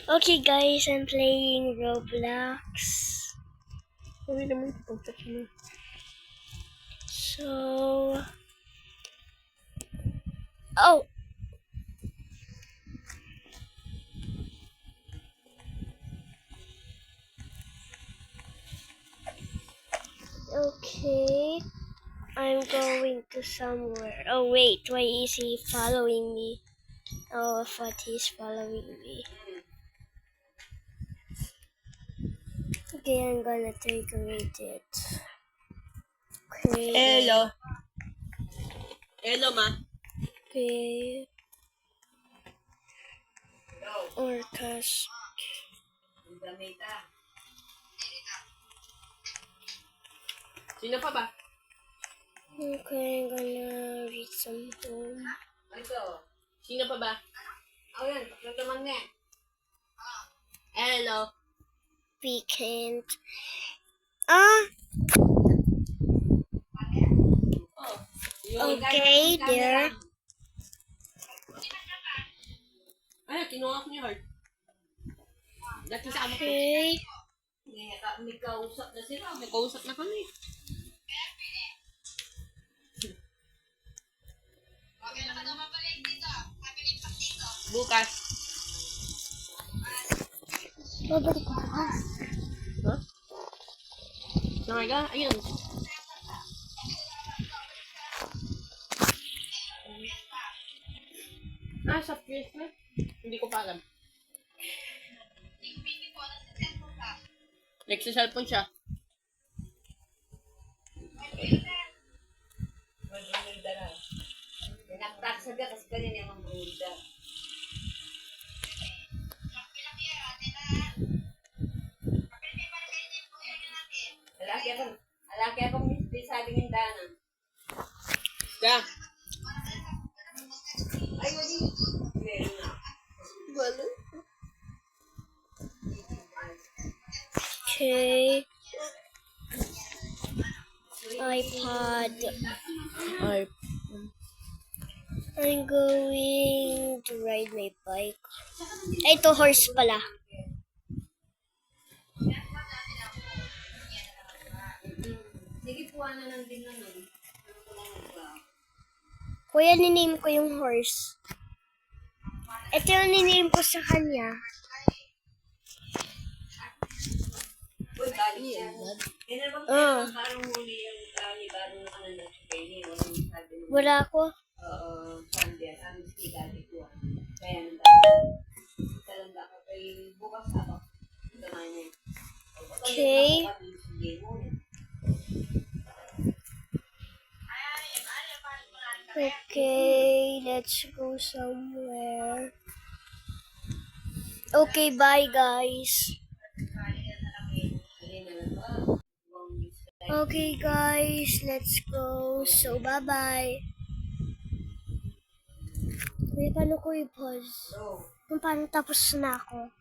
Okay guys, I'm playing Roblox. So... Oh! Okay. I'm going to somewhere. Oh wait, why is he following me? Oh, I thought he's following me. Okay, I'm gonna take a it. Okay. Hello. Hello, ma. Okay. Orcas. Sino pa ba? Okay, I'm gonna read some poem. Ito. Sino pa ba? Oh, yan. Ito naman nga. Hello. We can't. Ah! Okay, there. Ay, kinuha ko ni Heart. Nakisama ko. Okay. May kausap na sila. May kausap na kami. Bukas. Babalik ko bukas. Huh? Nakaga? Ayun. Sa Christmas? Hindi ko pa alam. Nagsa-cellphone siya. Naktak sa biya kasi kanina yung mga Alaki akong sa ating hindanan. Ya. Ay, wali. Wala. Okay. iPod. I'm going to ride my bike. Ay, ito horse pala. Sige po, na lang din na nun. Kuya, niname ko yung horse. Ito yung niname ko sa kanya. Wala ko. Okay. Okay, let's go somewhere. Okay, bye guys. Okay guys, let's go. So, bye-bye. Wait, paano ko i-pause? Kung paano tapos na ako?